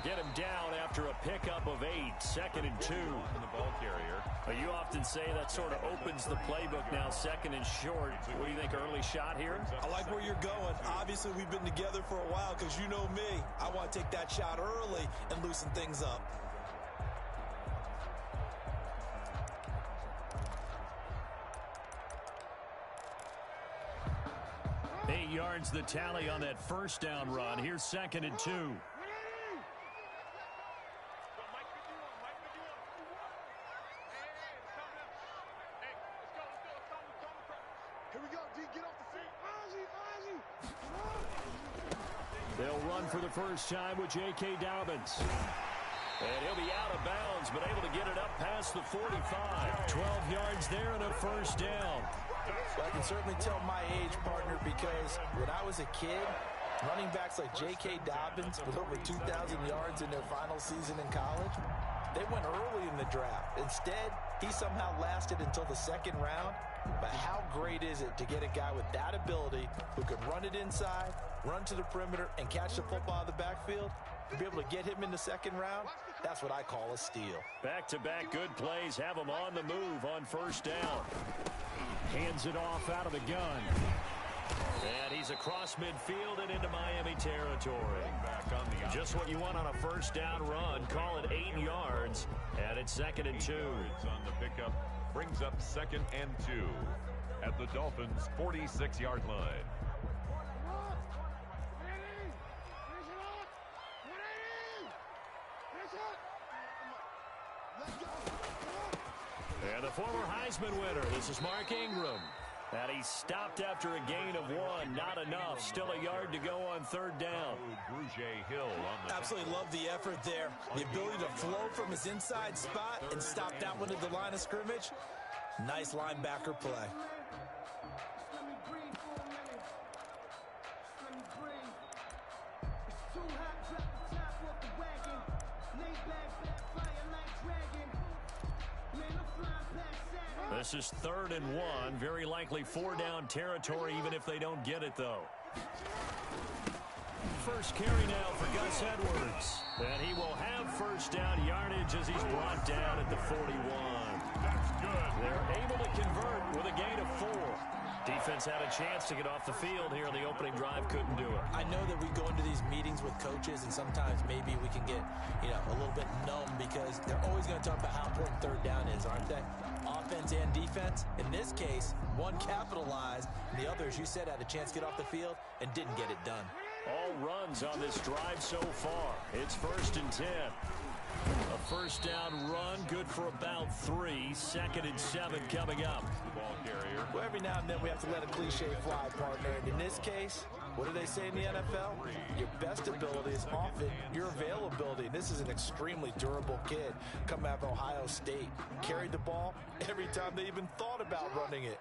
get him down after a pickup of 8, 2nd and 2. From the ball carrier. Well, you often say that sort of opens the playbook now, 2nd and short. What do you think, early shot here? I like where you're going. Obviously, we've been together for a while because you know me. I want to take that shot early and loosen things up. 8 yards the tally on that first down run. Here's 2nd and 2. They'll run for the first time with J.K. Dobbins. And he'll be out of bounds, but able to get it up past the 45. 12 yards there and a first down. I can certainly tell my age, partner, because when I was a kid, running backs like J.K. Dobbins with over 2,000 yards in their final season in college, they went early in the draft. Instead, he somehow lasted until the 2nd round. But how great is it to get a guy with that ability who could run it inside, run to the perimeter, and catch the football out of the backfield? To be able to get him in the 2nd round, that's what I call a steal. Back-to-back good plays have him on the move on first down. Hands it off out of the gun. And he's across midfield and into Miami territory. Back on the just what you want on a first down run. Call it 8 yards. And it's 2nd and 2. On the pickup brings up 2nd and 2 at the Dolphins' 46-yard line. And the former Heisman winner, this is Mark Ingram. And he stopped after a gain of 1. Not enough. Still a yard to go on 3rd down. Absolutely love the effort there. The ability to flow from his inside spot and stop that one at the line of scrimmage. Nice linebacker play. This is 3rd and 1. Very likely 4-down territory, even if they don't get it, though. First carry now for Gus Edwards. And he will have first down yardage as he's brought down at the 41. That's good. They're able to convert with a gain of 4. Defense had a chance to get off the field here. The opening drive couldn't do it. I know that we go into these meetings with coaches, and sometimes maybe we can get, a little bit numb because they're always going to talk about how important 3rd down is, aren't they? Offense and defense. In this case, one capitalized, and the other, as you said, had a chance to get off the field and didn't get it done. All runs on this drive so far. It's 1st and 10. A first down run, good for about 3. 2nd and 7 coming up. Ball carrier. Well, every now and then we have to let a cliche fly, partner. And in this case, what do they say in the NFL? Your best ability is often your availability. This is an extremely durable kid coming out of Ohio State. Carried the ball every time they even thought about running it.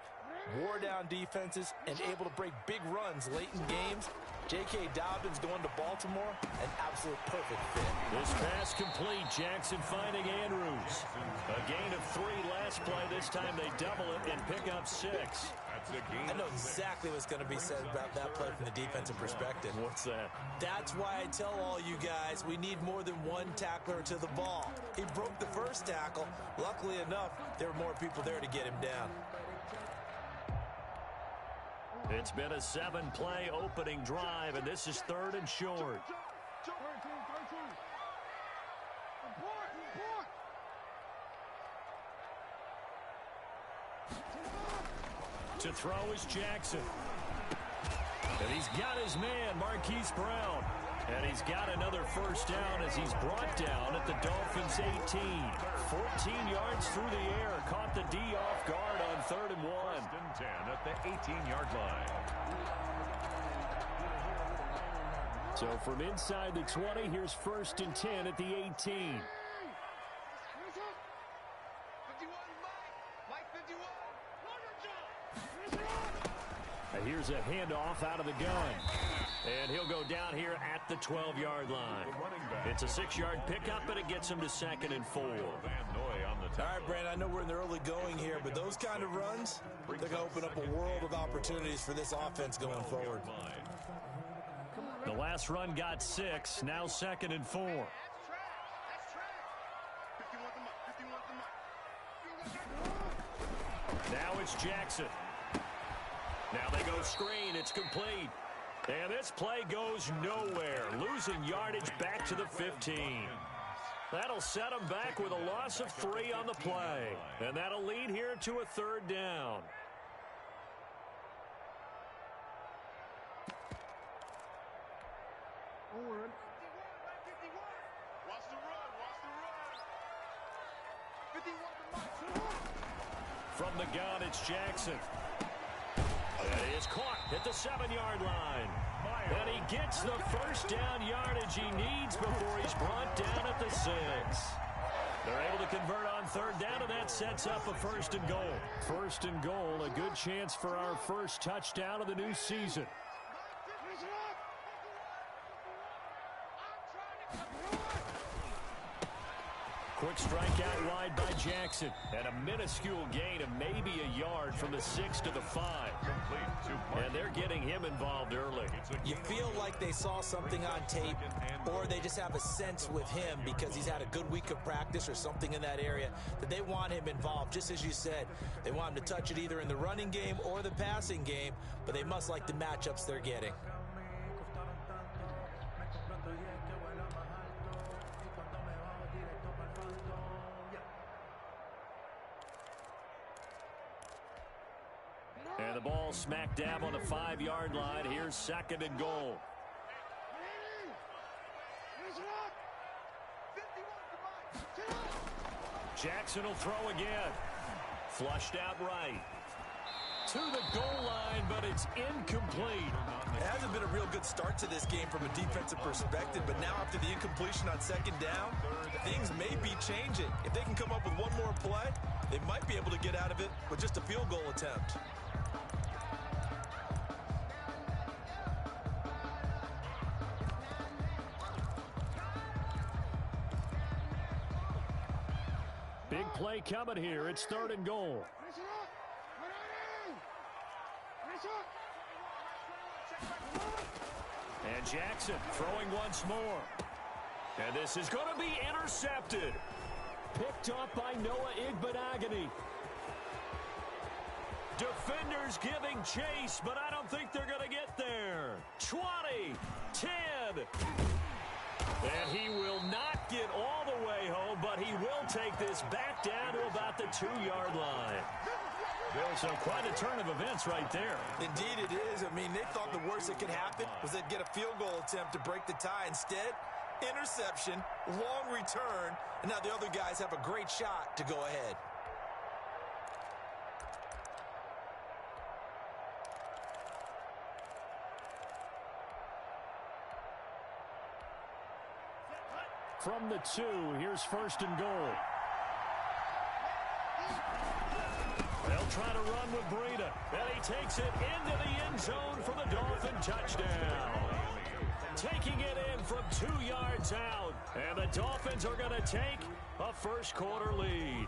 Wore down defenses and able to break big runs late in games. J.K. Dobbins going to Baltimore, an absolute perfect fit. This pass complete. Jackson finding Andrews. A gain of 3 last play. This time they double it and pick up 6. That's a gain. I know exactly what's going to be said about that play from the defensive perspective. What's that? That's why I tell all you guys we need more than one tackler to the ball. He broke the first tackle. Luckily enough, there were more people there to get him down. It's been a 7-play opening drive, and this is 3rd and short. To throw is Jackson. And he's got his man, Marquise Brown. And he's got another first down as he's brought down at the Dolphins' 18. 14 yards through the air. Caught the D off guard on 3rd and 1. 1st and 10 at the 18-yard line. So from inside the 20, here's 1st and 10 at the 18. Here's a handoff out of the gun. And he'll go down here at the 12-yard line. It's a 6-yard pickup, but it gets him to 2nd and 4. All right, Brandon, I know we're in the early going here, but those kind of runs, they're going to open up a world of opportunities for this offense going forward. The last run got 6, now 2nd and 4. Now it's Jackson. Now they go screen. It's complete. And this play goes nowhere. Losing yardage back to the 15. That'll set them back with a loss of 3 on the play. And that'll lead here to a 3rd down. From the gun, it's Jackson. And he is caught at the 7-yard line. And he gets the first down yardage he needs before he's brought down at the 6. They're able to convert on 3rd down, and that sets up a 1st and goal. 1st and goal, a good chance for our first touchdown of the new season. Quick strike out wide by Jackson. And a minuscule gain of maybe a yard from the 6 to the 5. And they're getting him involved early. You feel like they saw something on tape, or they just have a sense with him because he's had a good week of practice or something in that area that they want him involved. Just as you said, they want him to touch it either in the running game or the passing game, but they must like the matchups they're getting. And the ball smack dab on the 5-yard line. Here's 2nd and goal. Jackson will throw again. Flushed out right. To the goal line, but it's incomplete. It hasn't been a real good start to this game from a defensive perspective, but now after the incompletion on 2nd down, things may be changing. If they can come up with one more play, they might be able to get out of it with just a field goal attempt. Big play coming here. It's 3rd and goal. And Jackson throwing once more. And this is going to be intercepted. Picked off by Noah Igbenogany. Defenders giving chase, but I don't think they're going to get there. 20, 10. And he will not get all the way home, but he will take this back down to about the 2-yard line. So quite a turn of events right there. Indeed it is. I mean, they thought the worst that could happen was they'd get a field goal attempt to break the tie. Instead, interception, long return, and now the other guys have a great shot to go ahead. From the 2, here's 1st and goal. They'll try to run with Breida. And he takes it into the end zone for the Dolphin touchdown. Taking it in from 2 yards out. And the Dolphins are going to take a 1st quarter lead.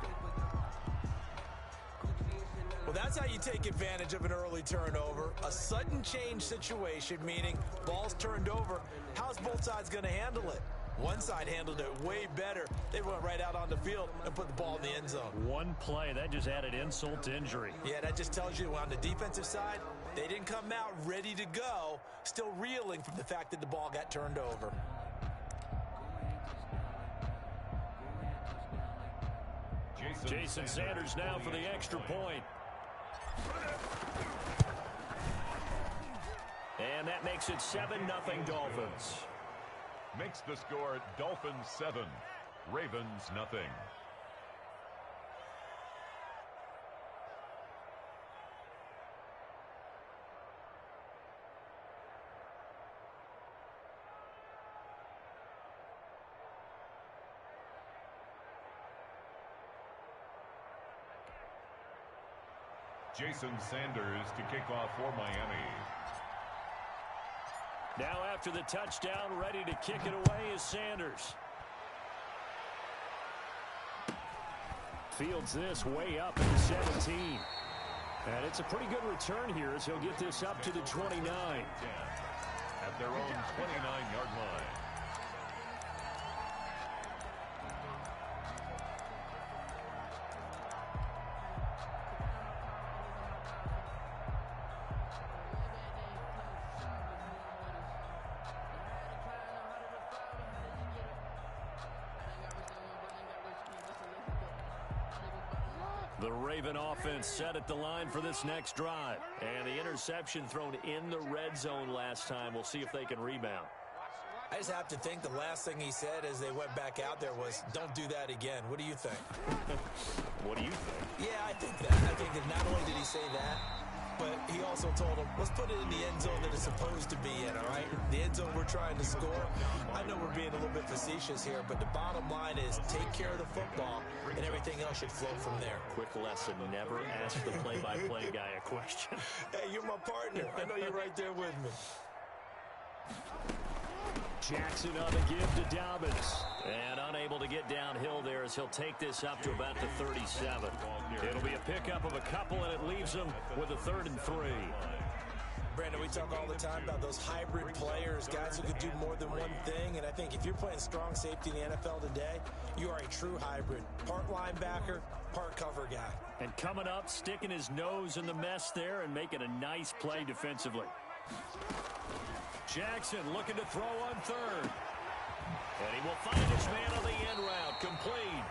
Well, that's how you take advantage of an early turnover. A sudden change situation, meaning ball's turned over. How's both sides going to handle it? One side handled it way better. They went right out on the field and put the ball in the end zone. One play, that just added insult to injury. Yeah, that just tells you on the defensive side, they didn't come out ready to go, still reeling from the fact that the ball got turned over. Jason Sanders now for the extra point. And that makes it 7-0 Dolphins. Makes the score Dolphins 7, Ravens nothing. Jason Sanders to kick off for Miami. Now after the touchdown, ready to kick it away is Sanders. Fields this way up at the 17. And it's a pretty good return here as he'll get this up to the 29. At their own 29-yard line. The Raven offense set at the line for this next drive. And the interception thrown in the red zone last time. We'll see if they can rebound. I just have to think the last thing he said as they went back out there was, don't do that again. What do you think? What do you think? Yeah, I think that. I think that not only did he say that, but he also told him, let's put it in the end zone that it's supposed to be in, all right? The end zone we're trying to score. I know we're being a little bit facetious here, but the bottom line is take care of the football, and everything else should flow from there. Quick lesson, never ask the play-by-play guy a question. Hey, you're my partner. I know you're right there with me. Jackson on the give to Dobbins. And unable to get downhill there as he'll take this up to about the 37. It'll be a pickup of a couple, and it leaves him with a 3rd and 3. Brandon, we talk all the time about those hybrid players, guys who could do more than one thing. And I think if you're playing strong safety in the NFL today, you are a true hybrid. Part linebacker, part cover guy. And coming up, sticking his nose in the mess there and making a nice play defensively. Jackson looking to throw on 3rd. And he will find his man on the end route, complete.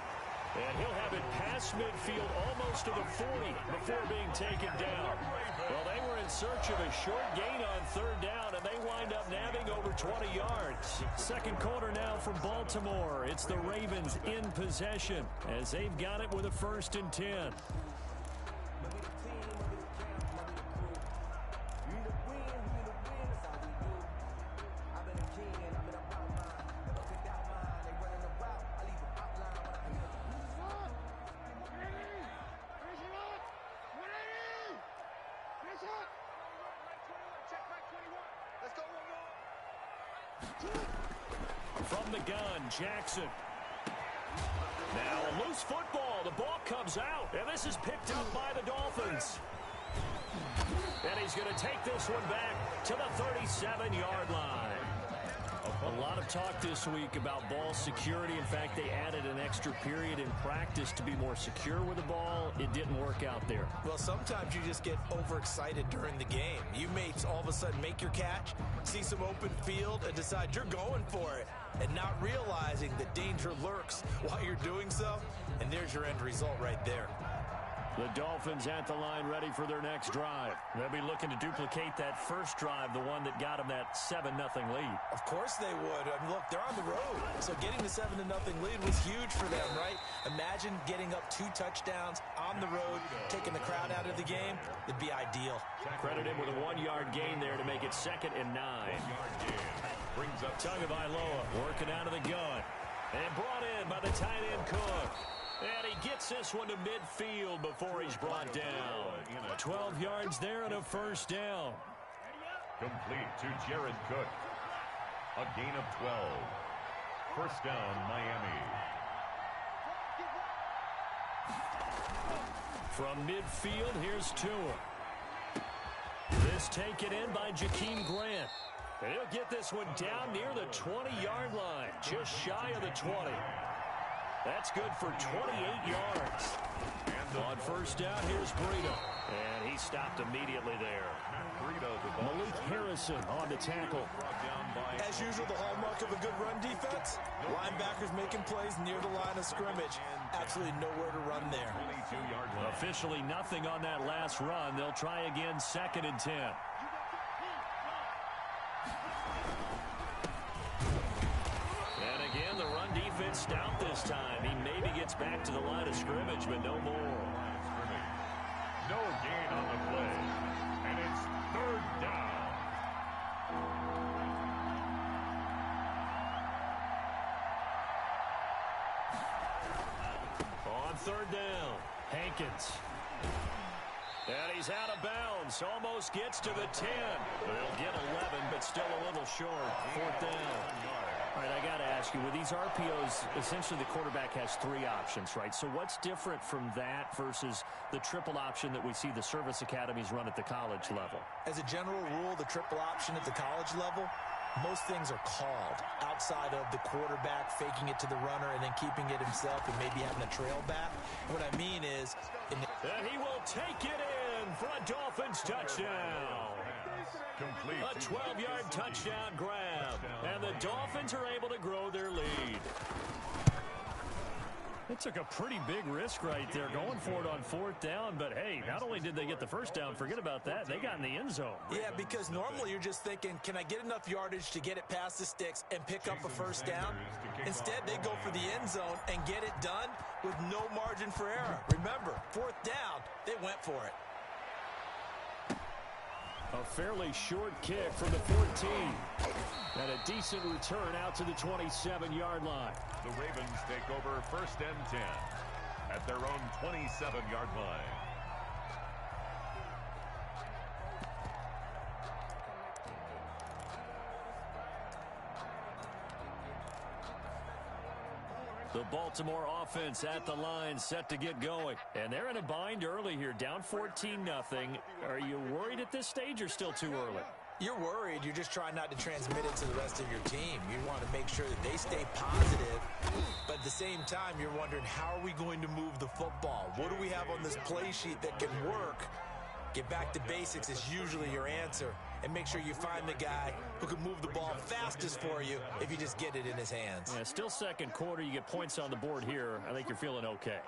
And he'll have it past midfield almost to the 40 before being taken down. Well, they were in search of a short gain on 3rd down, and they wind up nabbing over 20 yards. Second quarter now from Baltimore. It's the Ravens in possession as they've got it with a 1st and 10. From the gun, Jackson. Now a loose football. The ball comes out, and this is picked up by the Dolphins. And he's going to take this one back to the 37-yard line. A lot of talk this week about ball security. In fact, they added an extra period in practice to be more secure with the ball. It didn't work out there. Well, sometimes you just get overexcited during the game. You may all of a sudden make your catch, see some open field, and decide you're going for it, and not realizing that danger lurks while you're doing so. And there's your end result right there. The Dolphins at the line ready for their next drive. They'll be looking to duplicate that first drive, the one that got them that 7-0 lead. Of course they would. I mean, look, they're on the road. So getting the 7-0 lead was huge for them, right? Imagine getting up 2 touchdowns on the road, taking the crowd out of the game. It'd be ideal. Credit him with a 1-yard gain there to make it 2nd and 9. Brings up Tagovailoa working out of the gun. And brought in by the tight end Cook. And he gets this one to midfield before he's brought down. 12 yards there and a 1st down. complete to Jared Cook. A gain of 12. 1st down, Miami. From midfield, here's Tua. This taken in by Jakeem Grant. And he'll get this one down near the 20-yard line, just shy of the 20. That's good for 28 yards. On 1st down, here's Breida. And he stopped immediately there. Malik Harrison on the tackle. As usual, the hallmark of a good run defense. Linebackers making plays near the line of scrimmage. Absolutely nowhere to run there. Officially nothing on that last run. They'll try again, 2nd and 10. And again, the run defense stout this time. He maybe gets back to the line of scrimmage, but no more. No gain on the play. And it's 3rd down. On 3rd down, Hankins. And he's out of bounds. Almost gets to the 10. They'll get 11, but still a little short. 4th down. All right, I got to ask you, with these RPOs, essentially the quarterback has 3 options, right? So what's different from that versus the triple option that we see the service academies run at the college level? As a general rule, the triple option at the college level, most things are called outside of the quarterback faking it to the runner and then keeping it himself and maybe having a trail back. What I mean is... And he will take it in for a Dolphins touchdown. Complete. A 12-yard touchdown grab. And the Dolphins are able to grow their lead. They took a pretty big risk right there going for it on 4th down, but hey, not only did they get the first down, forget about that, they got in the end zone. Yeah, because normally you're just thinking, can I get enough yardage to get it past the sticks and pick up a first down? Instead, they go for the end zone and get it done with no margin for error. Remember, 4th down, they went for it. A fairly short kick from the 14. And a decent return out to the 27-yard line. The Ravens take over 1st and 10 at their own 27-yard line. The Baltimore offense at the line, set to get going. And they're in a bind early here, down 14-0. Are you worried at this stage or still too early? You're worried. You're just trying not to transmit it to the rest of your team. You want to make sure that they stay positive. But at the same time, you're wondering, how are we going to move the football? What do we have on this play sheet that can work? Get back to basics is usually your answer. And make sure you find the guy who can move the ball fastest for you if you just get it in his hands. Yeah, still second quarter. You get points on the board here. I think you're feeling okay.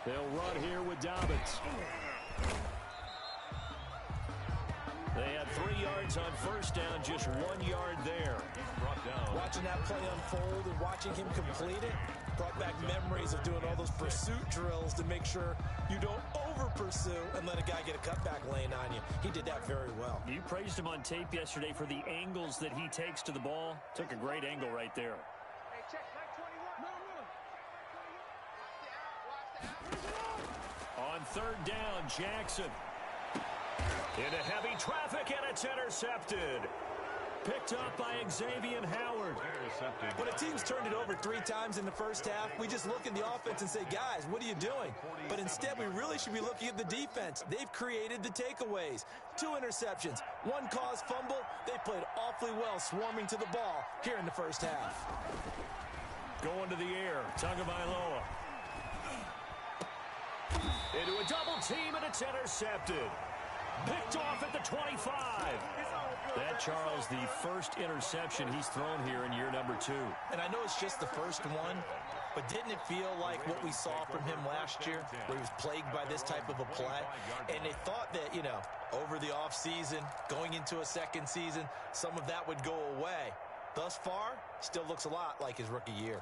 They'll run here with Dobbins. They had 3 yards on first down, just 1 yard there. Brought down. Watching that play unfold and watching him complete it brought back memories of doing all those pursuit drills to make sure you don't over-pursue and let a guy get a cutback lane on you. He did that very well. You praised him on tape yesterday for the angles that he takes to the ball. Took a great angle right there. Hey, check, 21. On 3rd down, Jackson. Into heavy traffic, and it's intercepted. Picked up by Xavier Howard. When a team's turned it over 3 times in the first half, we just look at the offense and say, guys, what are you doing? But instead, we really should be looking at the defense. They've created the takeaways. 2 interceptions, 1 caused fumble. They played awfully well swarming to the ball here in the first half. Going to the air, Tagovailoa. Into a double team, and it's intercepted. Picked off at the 25. That, Charles, the first interception he's thrown here in year number 2. And I know it's just the first one, but didn't it feel like what we saw from him last year, where he was plagued by this type of a play? And they thought that, you know, over the offseason, going into a second season, some of that would go away. Thus far, still looks a lot like his rookie year.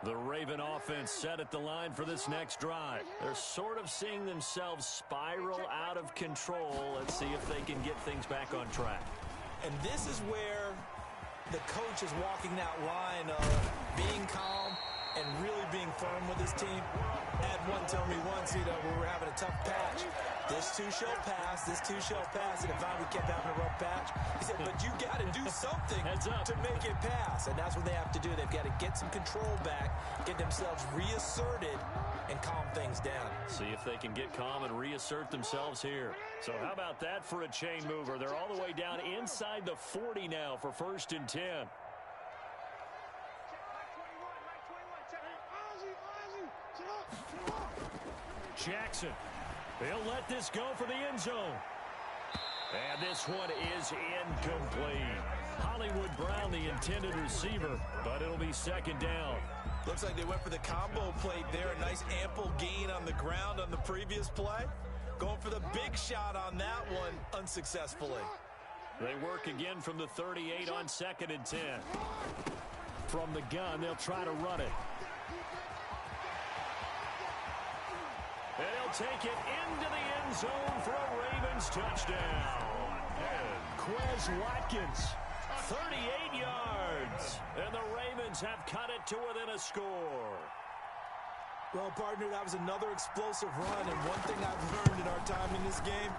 The Raven offense set at the line for this next drive. They're sort of seeing themselves spiral out of control. Let's see if they can get things back on track. And this is where the coach is walking that line of being calm and really being firm with his team. Had one tell me once, you know, we were having a tough patch. This too shall pass, this too shall pass. And if we kept having a rough patch, he said, but you got to do something to make it pass. And that's what they have to do. They've got to get some control back, get themselves reasserted, and calm things down. See if they can get calm and reassert themselves here. So how about that for a chain mover? They're all the way down inside the 40 now for 1st and 10. Jackson. They'll let this go for the end zone. And this one is incomplete. Hollywood Brown, the intended receiver, but it'll be 2nd down. Looks like they went for the combo plate there. A nice ample gain on the ground on the previous play. Going for the big shot on that one unsuccessfully. They work again from the 38 on 2nd and 10. From the gun, they'll try to run it. And he'll take it into the end zone for a Ravens touchdown. And Quez Watkins, 38 yards. And the Ravens have cut it to within a score. Well, partner, that was another explosive run. And one thing I've learned in our time in this game,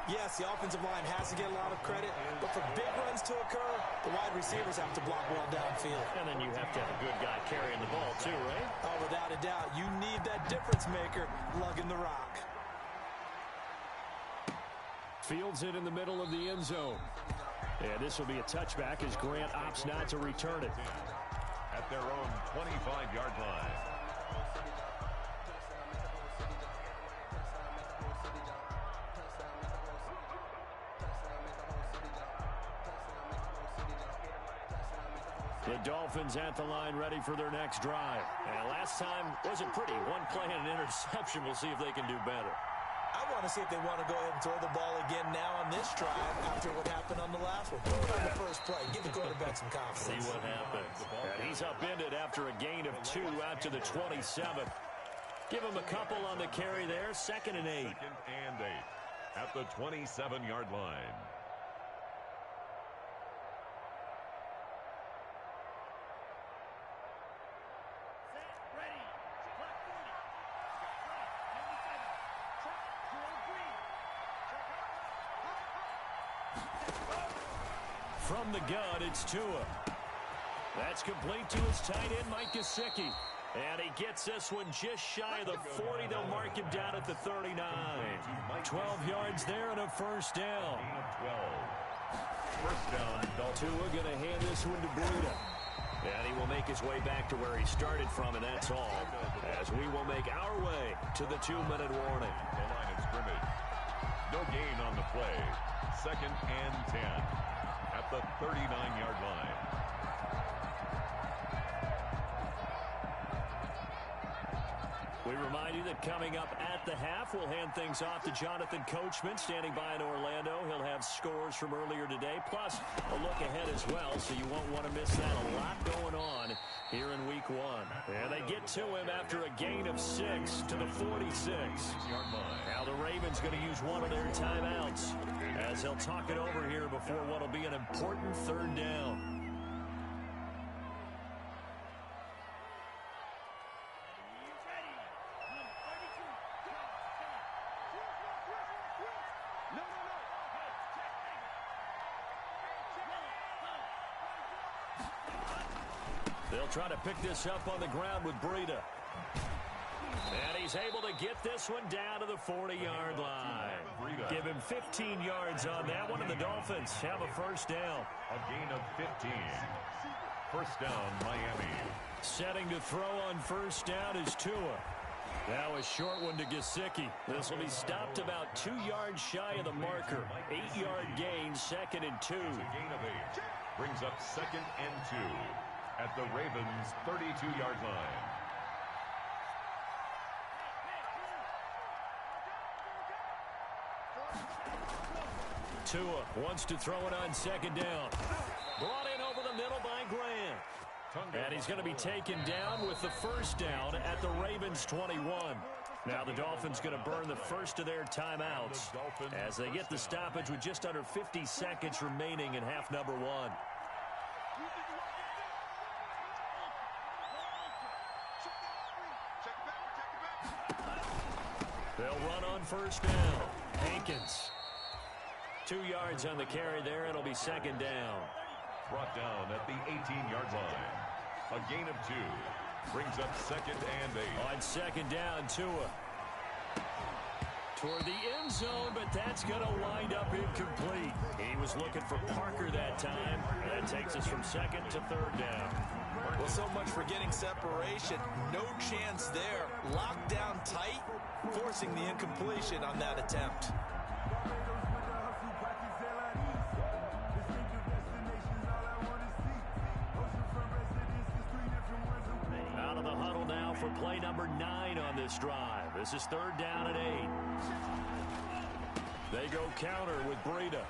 yes, the offensive line has to get a lot of credit, but for big runs to occur, the wide receivers have to block well downfield. And then you have to have a good guy carrying the ball too, right? Oh, without a doubt. You need that difference maker lugging the rock. Fields it in the middle of the end zone. And this will be a touchback as Grant opts not to return it. At their own 25-yard line. The Dolphins at the line ready for their next drive. And last time wasn't pretty. One play and an interception. We'll see if they can do better. I want to see if they want to go ahead and throw the ball again now on this drive after what happened on the last one. Throw it on the first play. Give the quarterback some confidence. See what happens. And he's upended after a gain of 2 out to the 27. Give him a couple on the carry there. 2nd and 8. 2nd and 8 at the 27-yard line. From the gun, it's Tua. That's complete to his tight end, Mike Gesicki. And he gets this one just shy of the 40. They'll mark him down at the 39. 12 yards there and a first down. 12. First down, Tua going to hand this one to Breida. And he will make his way back to where he started from, and that's all. As we will make our way to the 2-minute warning. The line of scrimmage. No gain on the play. 2nd and 10 at the 39-yard line. We remind you that coming up at the half, we'll hand things off to Jonathan Coachman, standing by in Orlando. He'll have scores from earlier today, plus a look ahead as well, so you won't want to miss that. A lot going on here in Week 1. And they get to him after a gain of 6 to the 46. Now the Ravens going to use one of their timeouts as they'll talk it over here before what will be an important 3rd down. They'll try to pick this up on the ground with Breida. And he's able to get this one down to the 40-yard line. Give him 15 yards on that one, and the Dolphins have a first down. A gain of 15. First down, Miami. Setting to throw on first down is Tua. Now a short one to Gesicki. This will be stopped about 2 yards shy of the marker. 8-yard gain, 2nd and 2. A gain of 8. Brings up 2nd and 2 at the Ravens' 32-yard line. Tua wants to throw it on 2nd down. Brought in over the middle by Grant. And he's going to be taken down with the first down at the Ravens' 21. Now the Dolphins going to burn the first of their timeouts as they get the stoppage with just under 50 seconds remaining in half number 1. They'll run on first down. Hankins. 2 yards on the carry there. It'll be 2nd down. Brought down at the 18-yard line. A gain of 2. Brings up 2nd and 8. On 2nd down, Tua. Toward the end zone, but that's going to wind up incomplete. He was looking for Parker that time. That takes us from 2nd to 3rd down. Well, so much for getting separation. No chance there. Locked down tight, forcing the incompletion on that attempt. Out of the huddle now for play number 9 on this drive. This is 3rd down and 8. They go counter with Breida.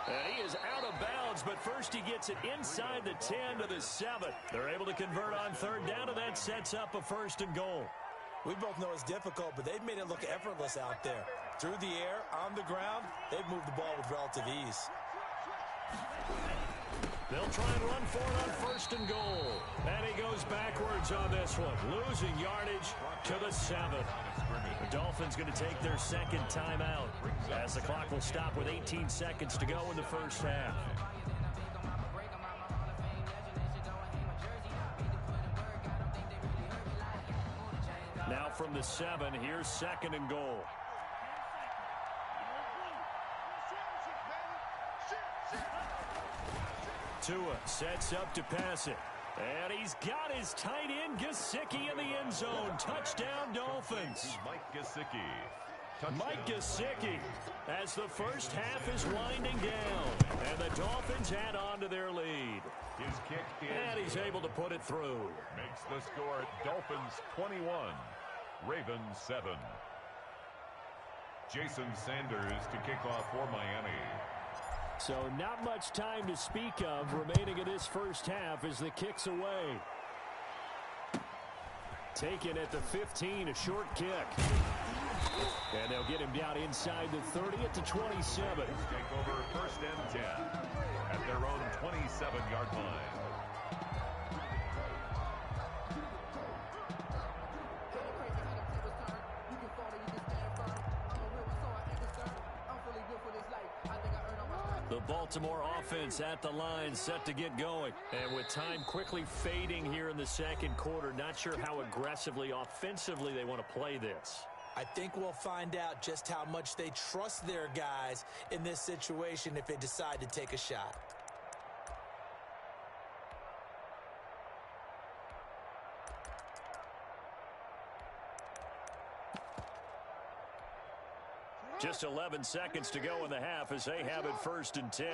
And he is out of bounds, but first he gets it inside the 10 to the 7. They're able to convert on 3rd down, and that sets up a 1st and goal. We both know it's difficult, but they've made it look effortless out there. Through the air, on the ground, they've moved the ball with relative ease. They'll try and run for it on 1st and goal. And he goes backwards on this one, losing yardage to the 7. The Dolphins going to take their 2nd timeout as the clock will stop with 18 seconds to go in the first half. Now from the 7, here's 2nd and goal. Tua sets up to pass it. And he's got his tight end, Gesicki, in the end zone. Touchdown, Dolphins. Mike Gesicki. Mike Gesicki, as the first half is winding down, and the Dolphins add on to their lead. His kick is And he's able to put it through. Makes the score Dolphins 21, Ravens 7. Jason Sanders to kick off for Miami. So not much time to speak of remaining in this first half as the kick's away. Taken at the 15, a short kick. And they'll get him down inside the 30 at the 27. Take over first and 10 at their own 27-yard line. The Baltimore offense at the line, set to get going. And with time quickly fading here in the second quarter, not sure how aggressively, offensively they want to play this. I think we'll find out just how much they trust their guys in this situation if they decide to take a shot. Just 11 seconds to go in the half as they have it first and 10.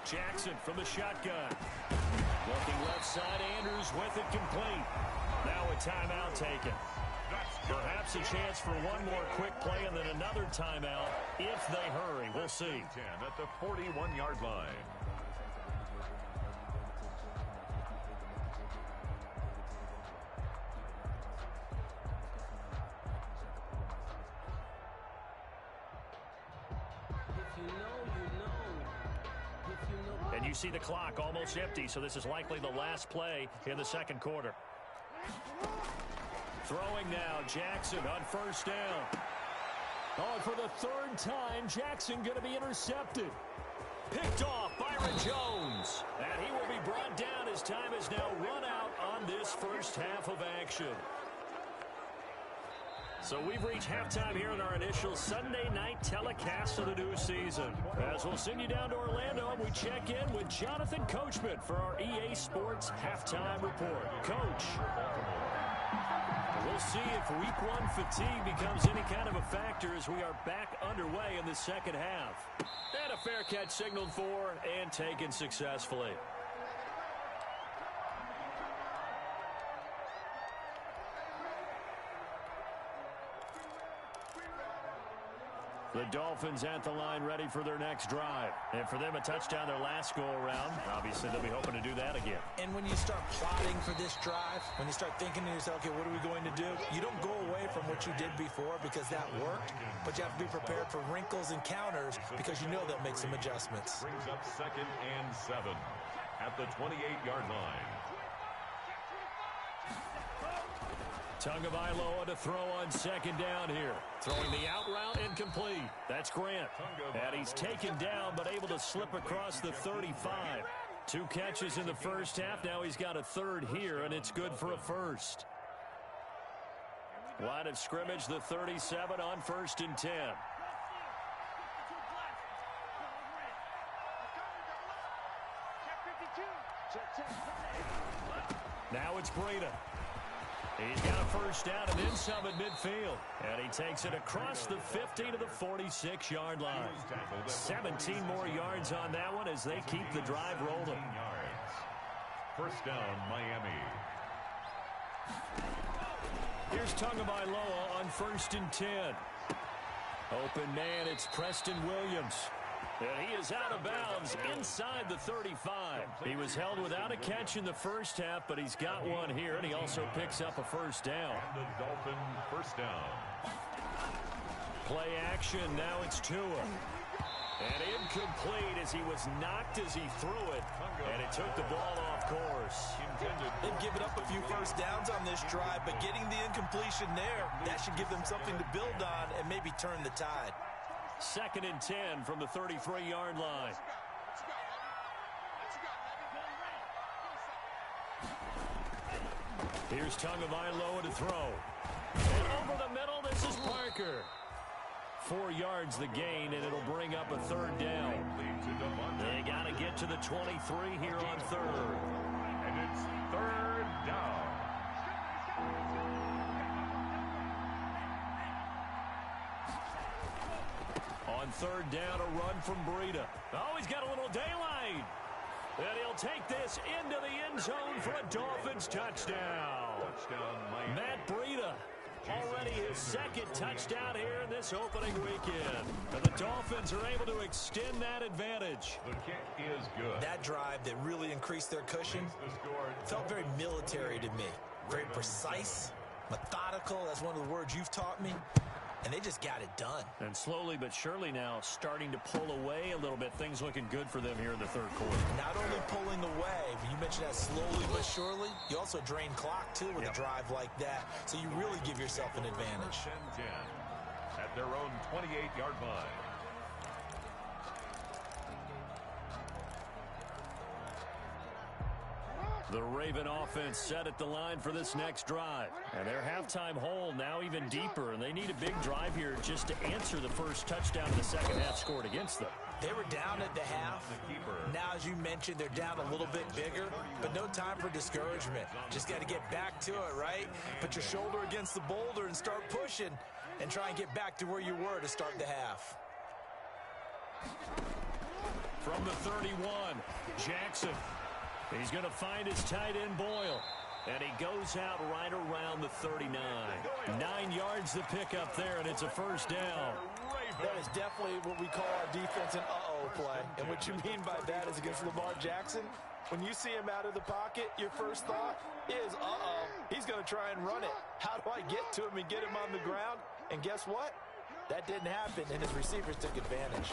Jackson from the shotgun. Looking left side, Andrews with it complete. Now a timeout taken. Perhaps a chance for one more quick play and then another timeout if they hurry. We'll see. 10 at the 41-yard line. And you see the clock almost empty, so this is likely the last play in the second quarter. Throwing now, Jackson on first down. Oh, and for the third time, Jackson going to be intercepted. Picked off Byron Jones. And he will be brought down as time has now run out on this first half of action. So we've reached halftime here in our initial Sunday night telecast of the new season. As we'll send you down to Orlando, we check in with Jonathan Coachman for our EA Sports Halftime Report. Coach, we'll see if week one fatigue becomes any kind of a factor as we are back underway in the second half. And a fair catch signaled for and taken successfully. The Dolphins at the line ready for their next drive. And for them, a touchdown their last go-around. Obviously, they'll be hoping to do that again. And when you start plotting for this drive, when you start thinking to yourself, okay, what are we going to do? You don't go away from what you did before because that worked, but you have to be prepared for wrinkles and counters because you know they'll make some adjustments. Brings up 2nd and 7 at the 28-yard line. Tagovailoa to throw on second down here. Throwing the out route incomplete. That's Grant. And he's taken down but able to slip across the 35. 2 catches in the first half. Now he's got a third here, and it's good for a first. Line of scrimmage, the 37 on first and 10. Now it's Breida. He's got a first down and then some at midfield. And he takes it across the 50 to the 46-yard line. 17 more yards on that one as they keep the drive rolling. First down, Miami. Here's Tagovailoa on first and 10. Open man, it's Preston Williams. And he is out of bounds inside the 35. He was held without a catch in the first half, but he's got one here, and he also picks up a first down. And the Dolphin first down. Play action, now it's Tua. And incomplete as he was knocked as he threw it, and it took the ball off course. They've given up a few first downs on this drive, but getting the incompletion there, that should give them something to build on and maybe turn the tide. 2nd and 10 from the 33-yard line. Here's Tagovailoa to throw. And over the middle, this is Parker. 4 yards the gain, and it'll bring up a third down. They got to get to the 23 here on third. And it's third down. On third down, a run from Breida. Oh, he's got a little daylight. And he'll take this into the end zone for a Dolphins touchdown. Matt Breida, already his second touchdown here in this opening weekend. And the Dolphins are able to extend that advantage. The kick is good. That drive that really increased their cushion felt very military to me. Very precise, methodical. That's one of the words you've taught me. And they just got it done. And slowly but surely now starting to pull away a little bit. Things looking good for them here in the third quarter. Not only pulling away, but you mentioned that slowly but surely. You also drain clock, too, with a drive like that. So you really give yourself an advantage. 10-10 at their own 28-yard line. The Raven offense set at the line for this next drive. And their halftime hole now even deeper. And they need a big drive here just to answer the first touchdown the second half scored against them. They were down at the half. Now, as you mentioned, they're down a little bit bigger. But no time for discouragement. Just got to get back to it, right? Put your shoulder against the boulder and start pushing. And try and get back to where you were to start the half. From the 31, Jackson. He's going to find his tight end, Boyle. And he goes out right around the 39. 9 yards to pick up there, and it's a first down. That is definitely what we call our defense an uh-oh play. And what you mean by that is against Lamar Jackson, when you see him out of the pocket, your first thought is, uh-oh, he's going to try and run it. How do I get to him and get him on the ground? And guess what? That didn't happen, and his receivers took advantage.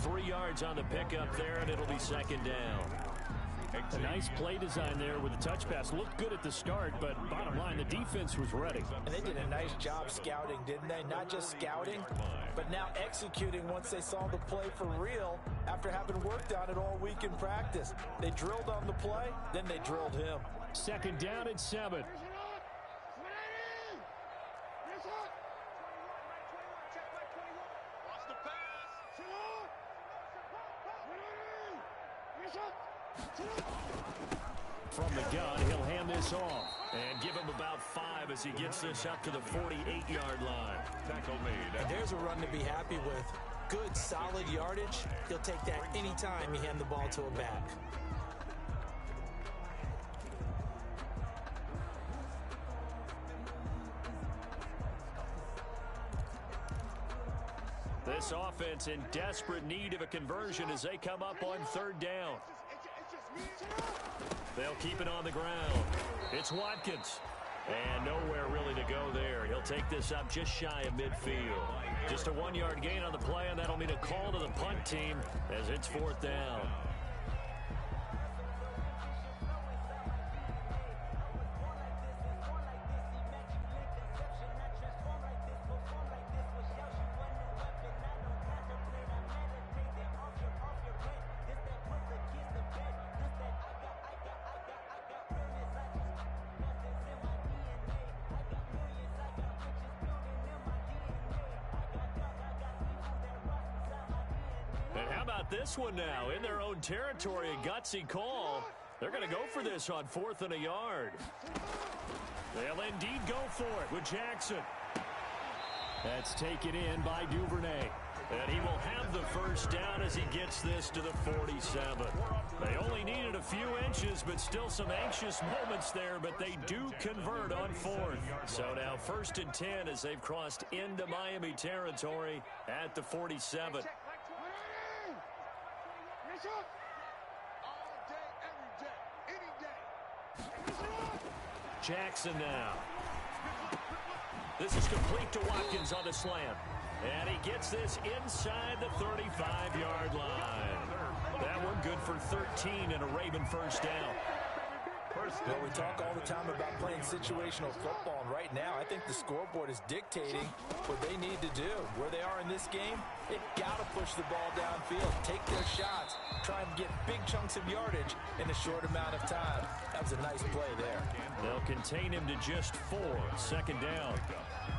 3 yards on the pickup there, and it'll be second down. A nice play design there with the touch pass. Looked good at the start, but bottom line, the defense was ready. And they did a nice job scouting, didn't they? Not just scouting, but now executing once they saw the play for real after having worked on it all week in practice. They drilled on the play, then they drilled him. Second down and 7. From the gun, he'll hand this off and give him about 5 as he gets this up to the 48-yard line. Tackle made. And there's a run to be happy with. Good, solid yardage. He'll take that anytime you hand the ball to a back. This offense in desperate need of a conversion as they come up on third down. They'll keep it on the ground. It's Watkins. And nowhere really to go there. He'll take this up just shy of midfield. Just a 1-yard gain on the play, and that'll mean a call to the punt team as it's fourth down. This one now in their own territory, a gutsy call. They're going to go for this on 4th and a yard. They'll indeed go for it with Jackson. That's taken in by Duvernay. And he will have the first down as he gets this to the 47. They only needed a few inches, but still some anxious moments there, but they do convert on 4th. So now 1st and 10 as they've crossed into Miami territory at the 47. Jackson now. This is complete to Watkins on the slant. And he gets this inside the 35-yard line. That one good for 13 and a Raven first down. Well, we talk all the time about playing situational football, and right now I think the scoreboard is dictating what they need to do. Where they are in this game, they've got to push the ball downfield, take their shots, try and get big chunks of yardage in a short amount of time. That was a nice play there. They'll contain him to just 4, second down.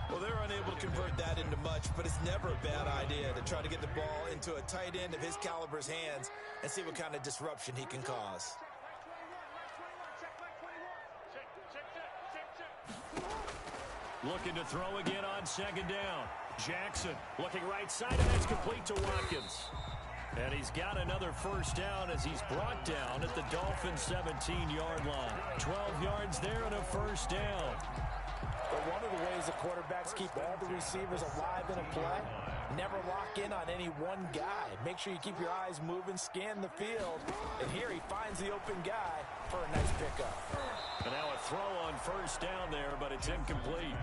Well, they're unable to convert that into much, but it's never a bad idea to try to get the ball into a tight end of his caliber's hands and see what kind of disruption he can cause. Looking to throw again on second down. Jackson looking right side, and that's complete to Watkins. And he's got another first down as he's brought down at the Dolphins' 17-yard line. 12 yards there and a first down. But one of the ways the quarterbacks keep all the receivers alive in a play, never lock in on any one guy. Make sure you keep your eyes moving, scan the field. And here he finds the open guy for a nice pickup. And now a throw on first down there, but it's incomplete.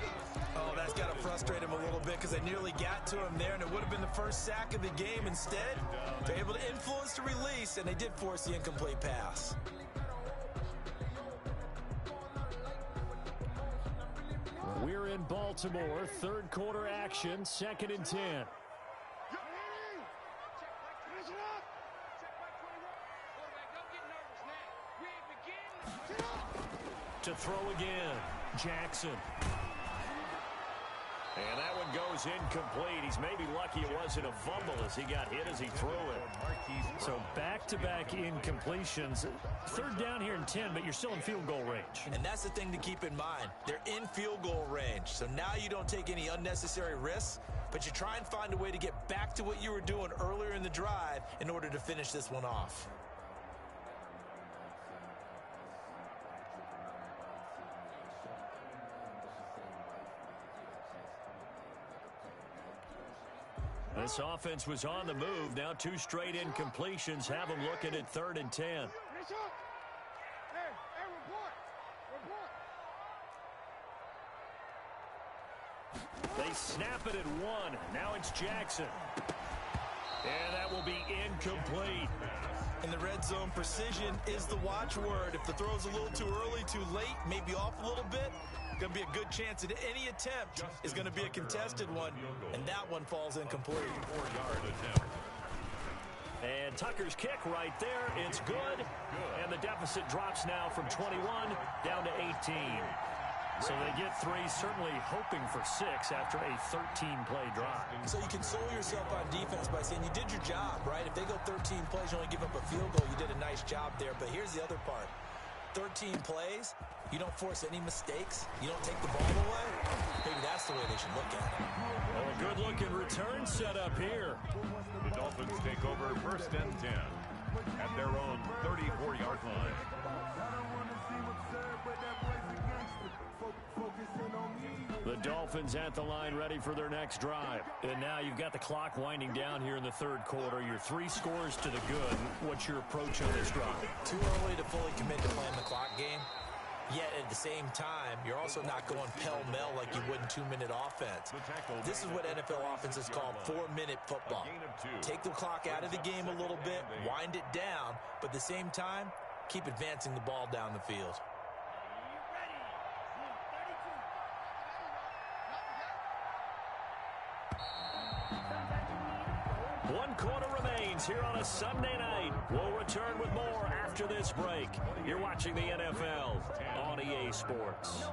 Oh, that's got to frustrate him a little bit because they nearly got to him there, and it would have been the first sack of the game. Instead, they're able to influence the release, and they did force the incomplete pass. We're in Baltimore, third quarter action, 2nd and 10. To throw again, Jackson. And that one goes incomplete. He's maybe lucky it wasn't a fumble as he got hit as he threw it. So back-to-back incompletions. Third down here in 10, but you're still in field goal range. And that's the thing to keep in mind. They're in field goal range. So now you don't take any unnecessary risks, but you try and find a way to get back to what you were doing earlier in the drive in order to finish this one off. This offense was on the move. Now 2 straight incompletions have them looking at 3rd and 10. They snap it at 1. Now it's Jackson. And that will be incomplete. In the red zone, precision is the watchword. If the throw's a little too early, too late, maybe off a little bit, going to be a good chance that any attempt is going to be a contested one, and that one falls incomplete. 4-yard attempt. And Tucker's kick right there. It's good. And the deficit drops now from 21 down to 18. So they get 3, certainly hoping for 6 after a 13-play drive. So you console yourself on defense by saying you did your job, right? If they go 13 plays, you only give up a field goal, you did a nice job there. But here's the other part. 13 plays, you don't force any mistakes, you don't take the ball away. Maybe that's the way they should look at it. Well, a good-looking return set up here. The Dolphins take over 1st and 10 at their own 34-yard line. The Dolphins at the line ready for their next drive. And now you've got the clock winding down here in the 3rd quarter. You're 3 scores to the good. What's your approach on this drive? Too early to fully commit to playing the clock game. Yet at the same time, you're also not going pell-mell like you would in 2-minute offense. This is what NFL offenses call 4-minute football. Take the clock out of the game a little bit, wind it down, but at the same time, keep advancing the ball down the field. One quarter remains here on a Sunday night. We'll return with more after this break. You're watching the NFL on EA Sports.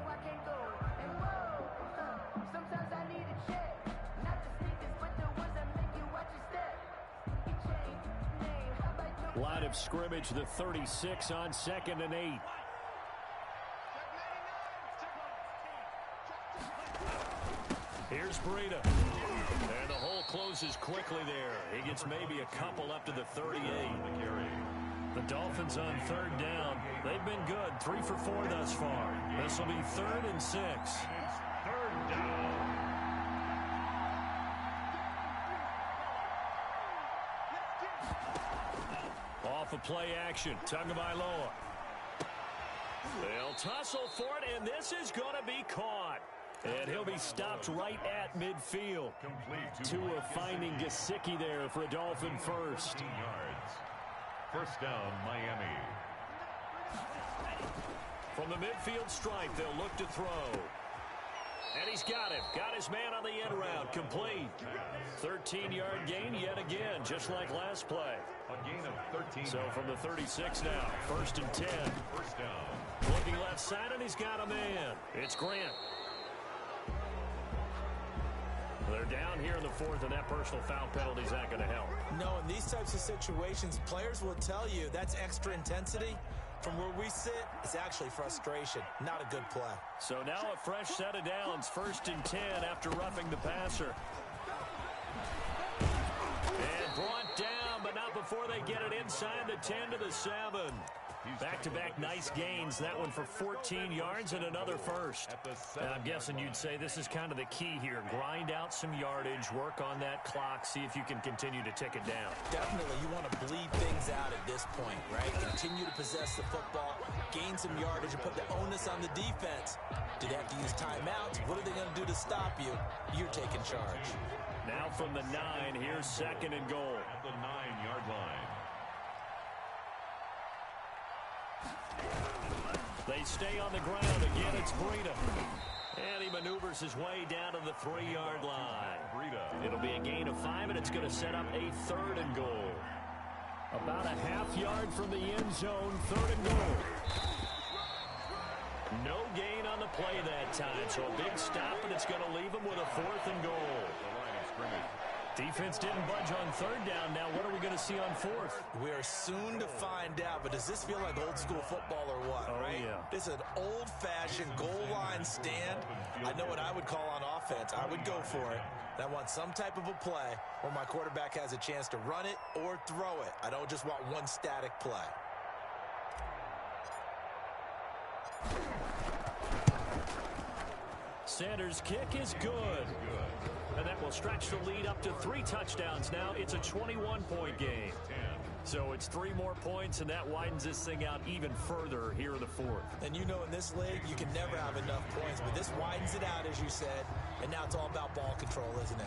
Line of scrimmage, the 36 on 2nd and 8. Here's Breida. And the hole closes quickly there. He gets maybe a couple up to the 38. The Dolphins on 3rd down. They've been good. 3 for 4 thus far. This will be 3rd and 6. 3rd down. Off of play action. Tagovailoa. They'll tussle for it, and this is going to be caught. And he'll be stopped right at midfield. Tua finding Gesicki there for a Dolphin first. 15 yards. 1st down, Miami. From the midfield stripe, they'll look to throw. And he's got him. Got his man on the end round. Complete. 13-yard gain yet again, just like last play. A gain of 13. So from the 36 now, 1st and 10. 1st down. Looking left side, and he's got a man. It's Grant. They're down here in the 4th, and that personal foul penalty is not going to help. No, in these types of situations, players will tell you that's extra intensity. From where we sit, it's actually frustration, not a good play. So now a fresh set of downs, 1st and 10 after roughing the passer. And brought down, but not before they get it inside the 10 to the 7. Back-to-back nice gains. That one for 14 yards and another first. I'm guessing you'd say this is kind of the key here. Grind out some yardage, work on that clock, see if you can continue to tick it down. Definitely, you want to bleed things out at this point, right? Continue to possess the football, gain some yardage, and put the onus on the defense. Do they have to use timeouts? What are they going to do to stop you? You're taking charge. Now from the 9, here's 2nd and goal. At the 9-yard line. They stay on the ground. Again, it's Breida. And he maneuvers his way down to the 3-yard line. It'll be a gain of 5, and it's going to set up a 3rd and goal. About a half yard from the end zone, 3rd and goal. No gain on the play that time, so a big stop, and it's going to leave him with a 4th and goal. Defense didn't budge on 3rd down. Now what are we going to see on 4th? We are soon to find out, but does this feel like old school football or what, right? Yeah. This is an old-fashioned goal line stand. I know what I would call on offense. I would go for it. I want some type of a play where my quarterback has a chance to run it or throw it. I don't just want one static play. Sanders' kick is good. And that will stretch the lead up to 3 touchdowns now. It's a 21-point game. So it's 3 more points, and that widens this thing out even further here in the 4th. And you know in this league, you can never have enough points, but this widens it out, as you said, and now it's all about ball control, isn't it?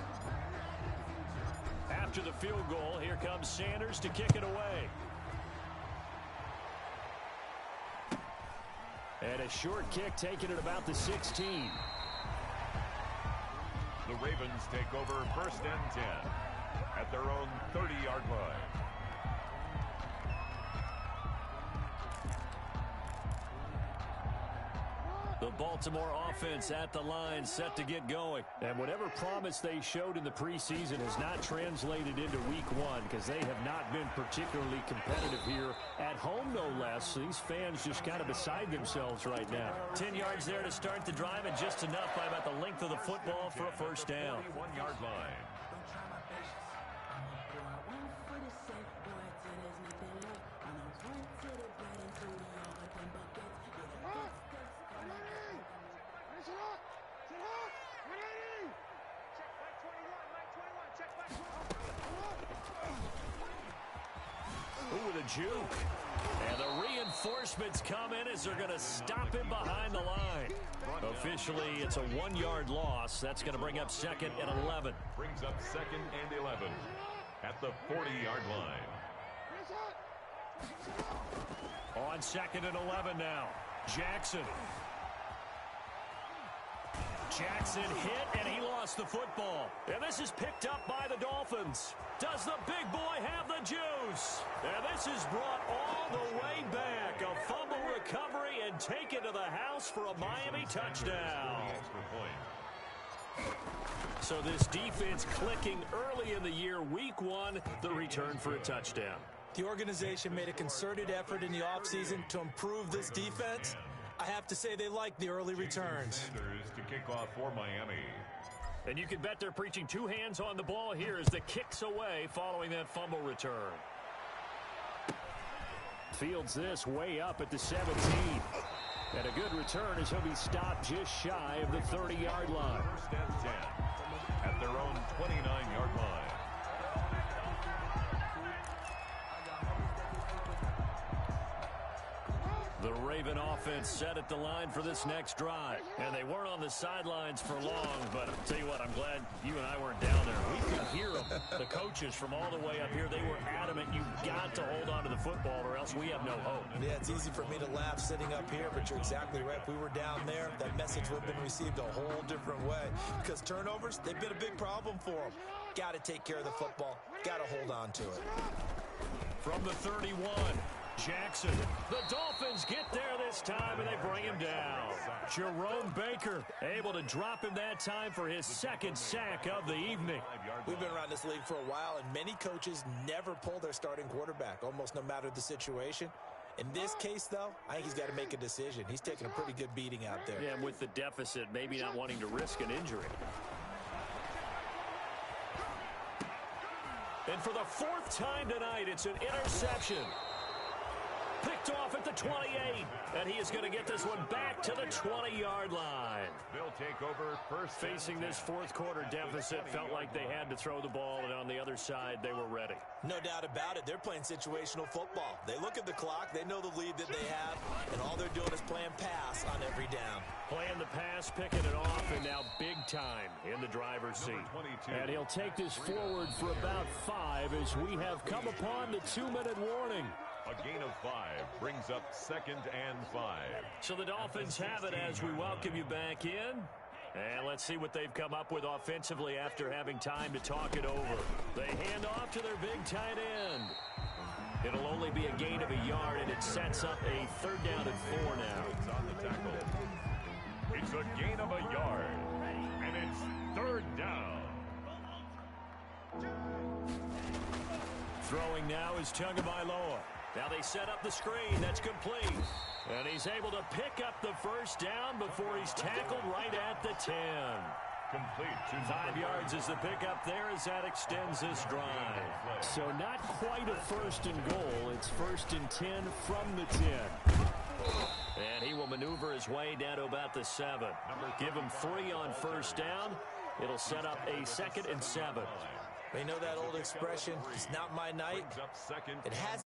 After the field goal, here comes Sanders to kick it away. And a short kick taken at about the 16. The Ravens take over 1st and 10 at their own 30-yard line. The Baltimore offense at the line, set to get going. And whatever promise they showed in the preseason has not translated into week 1 because they have not been particularly competitive here at home, no less. These fans just kind of beside themselves right now. 10 yards there to start the drive, and just enough by about the length of the football for a 1st down. 1-yard line. With a juke. And the reinforcements come in as they're going to stop him behind the line. Officially, it's a 1-yard loss. That's going to bring up 2nd and 11. Brings up 2nd and 11 at the 40-yard line. On 2nd and 11 now. Jackson. Jackson hit, and he lost the football. And this is picked up by the Dolphins. Does the big boy have the juice? And this is brought all the way back. A fumble recovery and taken to the house for a Miami touchdown. So this defense clicking early in the year, week 1, the return for a touchdown. The organization made a concerted effort in the offseason to improve this defense. I have to say they like the early returns. To kick off for Miami. And you can bet they're preaching 2 hands on the ball here as the kick's away following that fumble return. Fields this way up at the 17. And a good return as he'll be stopped just shy of the 30-yard line. 1st and 10 at their own 29-yard line. The Raven offense set at the line for this next drive. And they weren't on the sidelines for long, but I'll tell you what, I'm glad you and I weren't down there. We could hear them. The coaches from all the way up here, they were adamant, you've got to hold on to the football or else we have no hope. Yeah, it's easy for me to laugh sitting up here, but you're exactly right. If we were down there, that message would have been received a whole different way. Because turnovers, they've been a big problem for them. Got to take care of the football. Got to hold on to it. From the 31, Jackson. The Dolphins get there this time, and they bring him down. Jerome Baker able to drop him that time for his 2nd sack of the evening. We've been around this league for a while, and many coaches never pull their starting quarterback, almost no matter the situation. In this case, though, I think he's got to make a decision. He's taking a pretty good beating out there. Yeah, and with the deficit, maybe not wanting to risk an injury. And for the fourth time tonight, it's an interception. Picked off at the 28, and he is going to get this one back to the 20-yard line. They'll take over first. Facing this fourth quarter deficit, felt like they had to throw the ball, and on the other side, they were ready. No doubt about it. They're playing situational football. They look at the clock, they know the lead that they have, and all they're doing is playing pass on every down. Playing the pass, picking it off, and now big time in the driver's seat. And he'll take this forward for about 5 as we have come upon the 2-minute warning. A gain of 5 brings up 2nd and 5. So the Dolphins have it as we welcome you back in. And let's see what they've come up with offensively after having time to talk it over. They hand off to their big tight end. It'll only be a gain of a yard, and it sets up a 3rd down and 4 now. On the tackle. It's a gain of a yard, and it's 3rd down. Throwing now is Tagovailoa. Now they set up the screen. That's complete. And he's able to pick up the 1st down before he's tackled right at the 10. Complete to 5 yards is the pickup there as that extends this drive. So not quite a 1st and goal. It's 1st and 10 from the 10. And he will maneuver his way down to about the 7. Give him 3 on 1st down. It'll set up a 2nd and 7. They know that old expression, it's not my night. It has